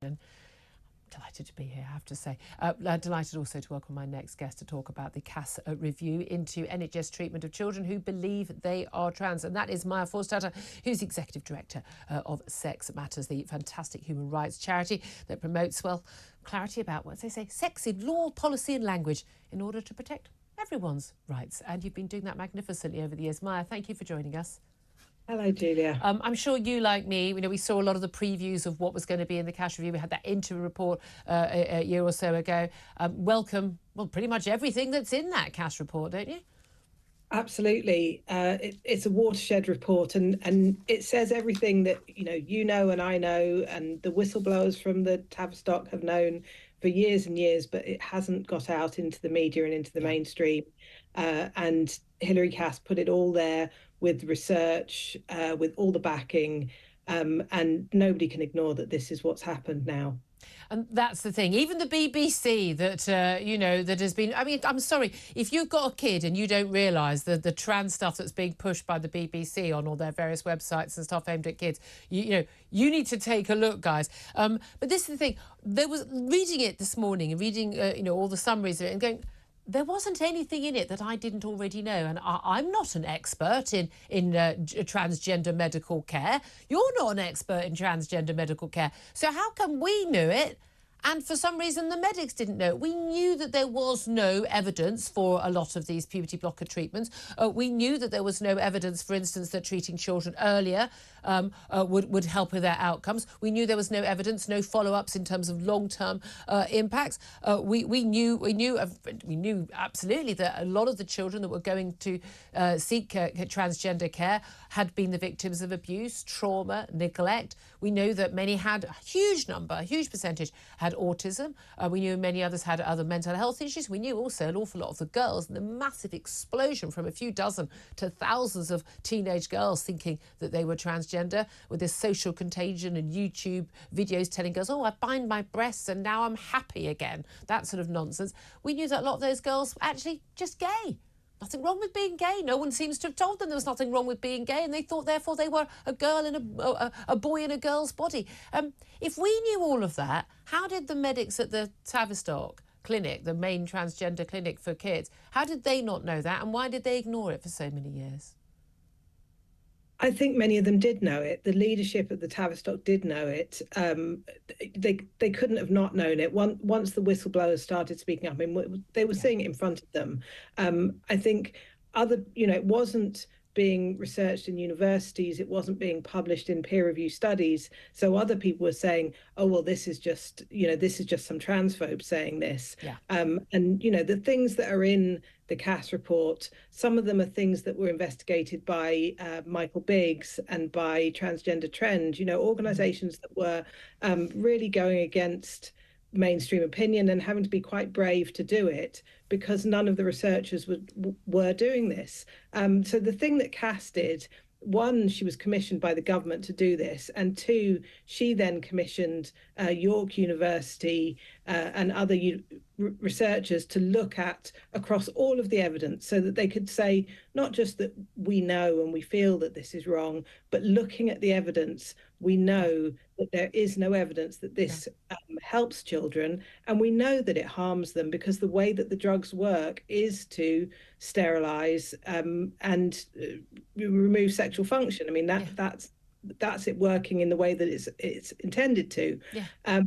Delighted to be here, I have to say. Delighted also to welcome my next guest to talk about the CAS review into NHS treatment of children who believe they are trans. And that is Maya Forstater, who's Executive Director of Sex Matters, the fantastic human rights charity that promotes, well, clarity about what they say, sex in law, policy and language in order to protect everyone's rights. And you've been doing that magnificently over the years. Maya, thank you for joining us. Hello, Julia. I'm sure you, like me, we saw a lot of the previews of what was going to be in the CAS review. We had that interim report a year or so ago. Welcome, well, pretty much everything that's in that CAS report, don't you? Absolutely. It's a watershed report, and it says everything that you know and I know, and the whistleblowers from the Tavistock have known for years and years, but it hasn't got out into the media and into the mainstream. And Hilary Cass put it all there with research, with all the backing, and nobody can ignore that this is what's happened now. And that's the thing. Even the BBC that, that has been... I mean, I'm sorry, if you've got a kid and you don't realise the trans stuff that's being pushed by the BBC on all their various websites and stuff aimed at kids, you need to take a look, guys. But this is the thing. There was reading it this morning and reading, all the summaries of it and going... There wasn't anything in it that I didn't already know. And I'm not an expert in transgender medical care. You're not an expert in transgender medical care. So how come we knew it? And for some reason, the medics didn't know. We knew that there was no evidence for a lot of these puberty blocker treatments. We knew that there was no evidence, for instance, that treating children earlier would help with their outcomes. We knew there was no evidence, no follow-ups in terms of long-term impacts. We knew absolutely that a lot of the children that were going to seek transgender care had been the victims of abuse, trauma, neglect. We know that many had a huge percentage had autism. We knew many others had other mental health issues. We knew also an awful lot of the girls, and the massive explosion from a few dozen to thousands of teenage girls thinking that they were transgender, with this social contagion and YouTube videos telling girls, oh, I bind my breasts and now I'm happy again. That sort of nonsense. We knew that a lot of those girls were actually just gay. Nothing wrong with being gay. No one seems to have told them there was nothing wrong with being gay, and they thought, therefore, they were a girl in a boy in a girl's body. If we knew all of that, how did the medics at the Tavistock clinic, the main transgender clinic for kids, how did they not know that, and why did they ignore it for so many years? I think many of them did know it. The leadership at the Tavistock did know it. They couldn't have not known it. Once the whistleblowers started speaking up, I mean, they were seeing it in front of them. I think it wasn't being researched in universities, it wasn't being published in peer-reviewed studies. So other people were saying, oh, well, this is just some transphobes saying this. Yeah. And, the things that are in the CAS report, some of them are things that were investigated by Michael Biggs and by Transgender Trend, organizations that were really going against mainstream opinion and having to be quite brave to do it because none of the researchers were doing this. So the thing that Cass did, one, she was commissioned by the government to do this, and two, she then commissioned York University and other researchers to look at across all of the evidence so that they could say not just that we know and we feel that this is wrong, but looking at the evidence, we know that there is no evidence that this helps children, and we know that it harms them because the way that the drugs work is to sterilize and remove sexual function. I mean, that's it working in the way that it's intended to. Yeah.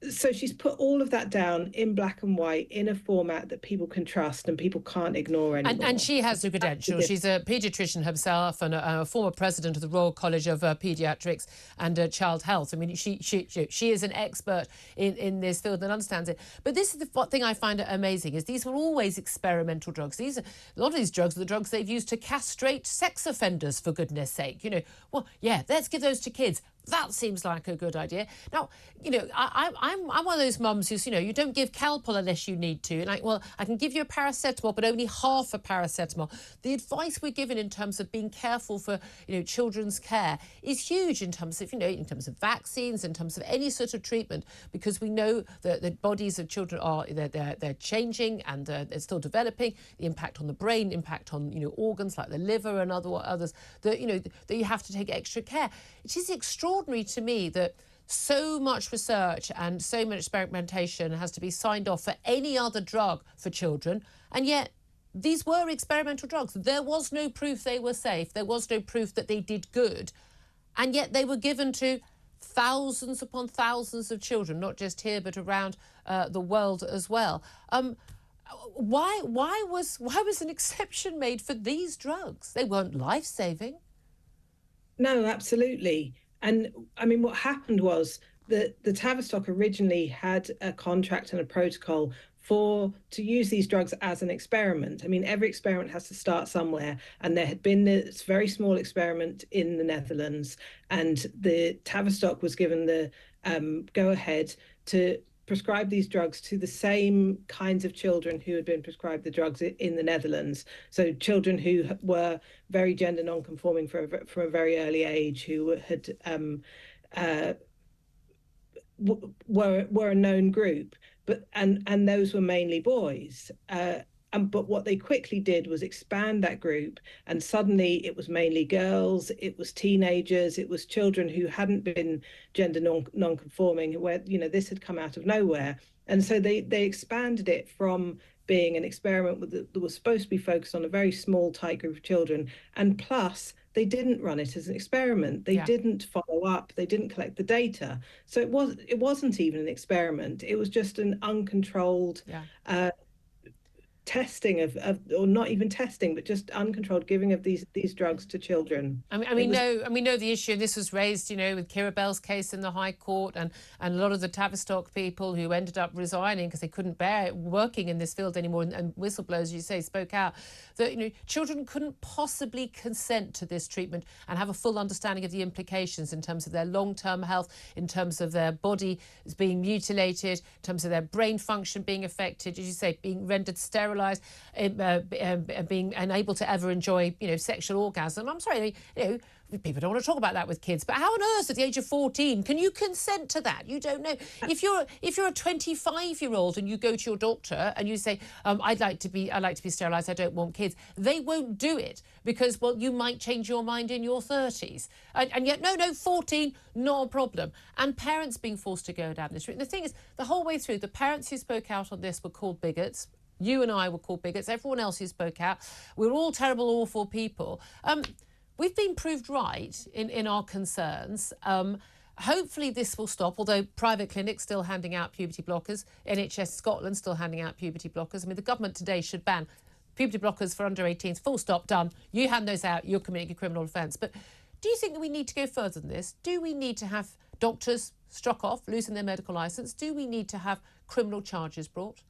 So she's put all of that down in black and white in a format that people can trust and people can't ignore anymore. And she has the credentials. She's a paediatrician herself and a former president of the Royal College of Paediatrics and Child Health. I mean, she is an expert in this field and understands it. But this is the thing I find amazing, is these were always experimental drugs. A lot of these drugs are the drugs they've used to castrate sex offenders, for goodness sake. Well, yeah, let's give those to kids. That seems like a good idea. Now, I'm one of those mums who's, you don't give Calpol unless you need to. And well, I can give you a paracetamol, but only half a paracetamol. The advice we're given in terms of being careful for, children's care is huge in terms of, in terms of vaccines, in terms of any sort of treatment, because we know that the bodies of children they're changing and they're still developing. The impact on the brain, impact on, organs like the liver and others, that you have to take extra care. It is extraordinary to me that so much research and so much experimentation has to be signed off for any other drug for children, and yet these were experimental drugs. There was no proof they were safe. There was no proof that they did good. And yet they were given to thousands upon thousands of children, not just here, but around the world as well. Why was an exception made for these drugs? They weren't life-saving. No, absolutely. And I mean, what happened was that the Tavistock originally had a contract and a protocol to use these drugs as an experiment. I mean, every experiment has to start somewhere, and there had been this very small experiment in the Netherlands, and the Tavistock was given the go ahead to prescribe these drugs to the same kinds of children who had been prescribed the drugs in the Netherlands. So children who were very gender non-conforming from a very early age, who had were a known group, but and those were mainly boys. But what they quickly did was expand that group, and suddenly it was mainly girls, it was teenagers, it was children who hadn't been gender non-conforming, where this had come out of nowhere. And so they expanded it from being an experiment that was supposed to be focused on a very small, tight group of children. And plus, they didn't run it as an experiment. They didn't follow up. They didn't collect the data. So it wasn't even an experiment. It was just an uncontrolled testing or not even testing, but just uncontrolled giving of these drugs to children. We know the issue. This was raised, with Kira Bell's case in the High Court, and a lot of the Tavistock people who ended up resigning because they couldn't bear working in this field anymore, and whistleblowers, you say, spoke out that children couldn't possibly consent to this treatment and have a full understanding of the implications in terms of their long-term health, in terms of their body being mutilated, in terms of their brain function being affected, as you say, being rendered sterile, being unable to ever enjoy, sexual orgasm. I'm sorry, people don't want to talk about that with kids, but how on earth at the age of 14 can you consent to that? You don't know. If you're a 25-year-old and you go to your doctor and you say, I'd like to be sterilised, I don't want kids, they won't do it because, well, you might change your mind in your 30s. And yet, no, 14, not a problem. And parents being forced to go down this route. And the thing is, the whole way through, the parents who spoke out on this were called bigots. You and I were called bigots. Everyone else who spoke out, we're all terrible, awful people. We've been proved right in our concerns. Hopefully this will stop, although private clinics still handing out puberty blockers, NHS Scotland still handing out puberty blockers. I mean, the government today should ban puberty blockers for under 18s, full stop, done. You hand those out, you're committing a criminal offence. But do you think that we need to go further than this? Do we need to have doctors struck off, losing their medical licence? Do we need to have criminal charges brought?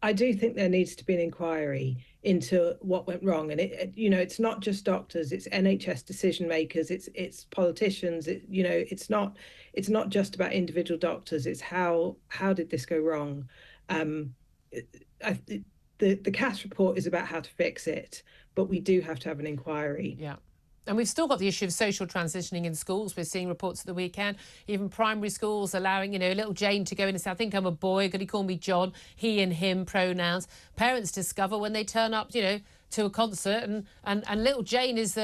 I do think there needs to be an inquiry into what went wrong, and it's not just doctors, it's NHS decision makers, it's politicians, it's not just about individual doctors. It's how did this go wrong? The Cass report is about how to fix it, but we do have to have an inquiry. Yeah. And we've still got the issue of social transitioning in schools. We're seeing reports at the weekend, even primary schools allowing, little Jane to go in and say, I think I'm a boy, could he call me John, he and him pronouns. Parents discover when they turn up, to a concert and little Jane is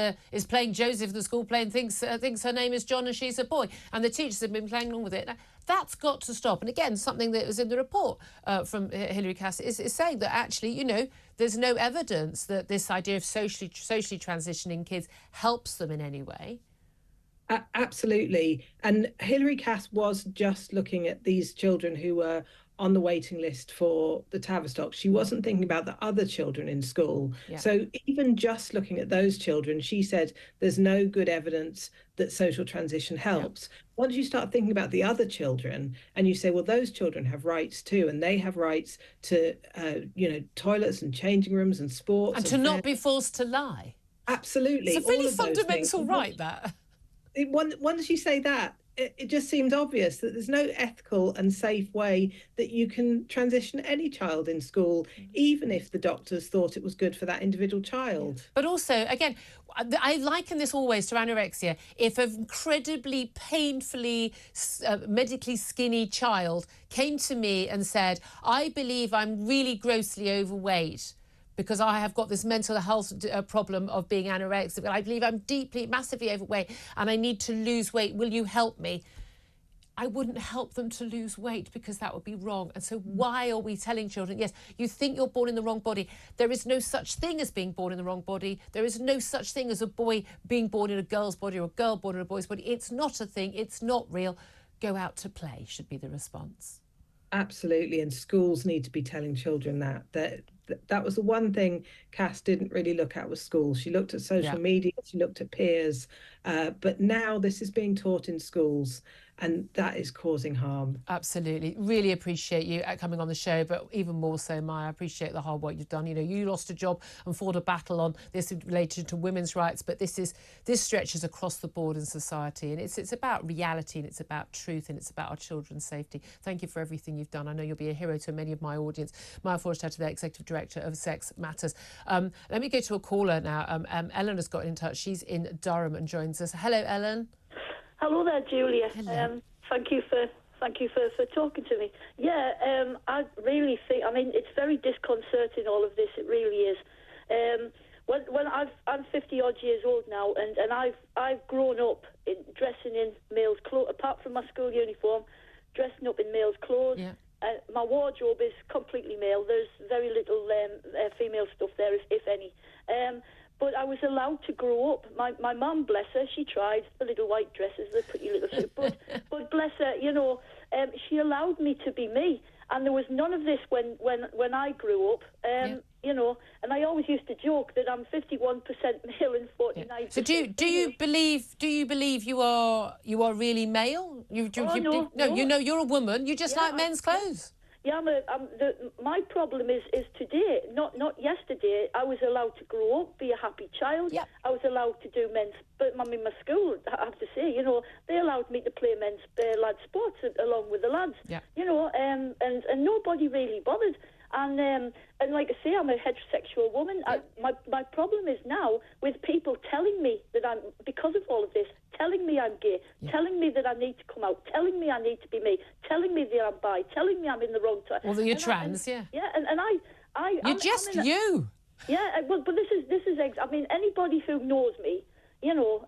playing Joseph at the school play and thinks her name is John and she's a boy. And the teachers have been playing along with it. Now, that's got to stop. And again, something that was in the report from Hilary Cass is saying that actually, there's no evidence that this idea of socially transitioning kids helps them in any way. Absolutely. And Hilary Cass was just looking at these children who were on the waiting list for the Tavistock. She wasn't thinking about the other children in school. Yeah. So even just looking at those children, she said there's no good evidence that social transition helps. Yeah. Once you start thinking about the other children and you say, well, those children have rights too, and they have rights to, toilets and changing rooms and sports. And to not be forced to lie. Absolutely. It's a really fundamental right, that. Once you say that, it just seems obvious that there's no ethical and safe way that you can transition any child in school, even if the doctors thought it was good for that individual child. But also, again, I liken this always to anorexia. If an incredibly painfully medically skinny child came to me and said, I believe I'm really grossly overweight because I have got this mental health problem of being anorexic, I believe I'm massively overweight and I need to lose weight, will you help me? I wouldn't help them to lose weight because that would be wrong. And so why are we telling children, yes, you think you're born in the wrong body. There is no such thing as being born in the wrong body. There is no such thing as a boy being born in a girl's body or a girl born in a boy's body. It's not a thing. It's not real. Go out to play should be the response. Absolutely, and schools need to be telling children that was the one thing Cass didn't really look at, was schools. She looked at social media, she looked at peers, but now this is being taught in schools, and that is causing harm. Absolutely. Really appreciate you coming on the show, but even more so, Maya, I appreciate the hard work you've done. You know, you lost a job and fought a battle on this related to women's rights, but this stretches across the board in society, and it's about reality, and it's about truth, and it's about our children's safety. Thank you for everything you've done. I know you'll be a hero to many of my audience. Maya Forstater, the Executive Director of Sex Matters. Let me go to a caller now. Ellen has got in touch. She's in Durham and joins us. Hello, Ellen. Hello there, Julia. Hello. Thank you for talking to me. Yeah, I really think, I mean, it's very disconcerting, all of this. It really is. When I'm 50 odd years old now, and I've grown up dressing in males' clothes, apart from my school uniform, dressing up in males' clothes. Yeah. My wardrobe is completely male. There's very little female stuff there, if any. But I was allowed to grow up. My mum, bless her, she tried the little white dresses, the pretty little suit. But bless her, you know, she allowed me to be me. And there was none of this when I grew up. You know, and I always used to joke that I'm 51% male and 49%. Yeah. So do you believe you are really male? No. You know you're a woman. You just like men's clothes. Yeah, my problem is today, not yesterday. I was allowed to grow up, be a happy child. Yep. I was allowed to do men's, but I mean, my school, I have to say, you know, they allowed me to play men's lad sports along with the lads. Yeah. You know, and nobody really bothered. And like I say, I'm a heterosexual woman. Yeah. My problem is now with people telling me that I'm, because of all of this, telling me I'm gay, telling me that I need to come out, telling me I need to be me, telling me that I'm bi, telling me I'm in the wrong time. Or that you're trans, Yeah, and You're just you. Yeah, but this is. I mean, anybody who knows me, you know,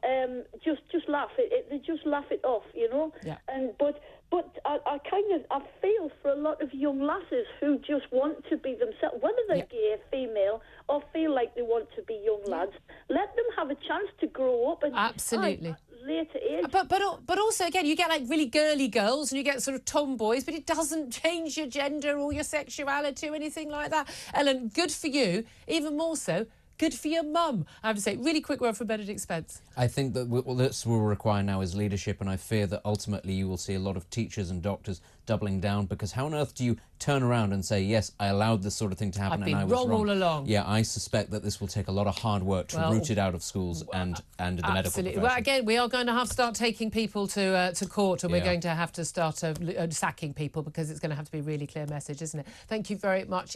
just laugh. They just laugh it off, you know. Yeah. But I feel for a lot of young lasses who just want to be themselves, whether they're gay, female, or feel like they want to be young lads. Let them have a chance to grow up and absolutely. Decide at later age. But also, again, you get like really girly girls and you get sort of tomboys, but it doesn't change your gender or your sexuality or anything like that. Ellen, good for you. Even more so, good for your mum. I have to say, really quick word from Benedict Spence. I think that what this will require now is leadership, and I fear that ultimately you will see a lot of teachers and doctors doubling down, because how on earth do you turn around and say, yes, I allowed this sort of thing to happen and I was wrong all along. Yeah, I suspect that this will take a lot of hard work to root it out of schools and the medical profession. Well, again, we are going to have to start taking people to court, and we're going to have to start sacking people, because it's going to have to be a really clear message, isn't it? Thank you very much.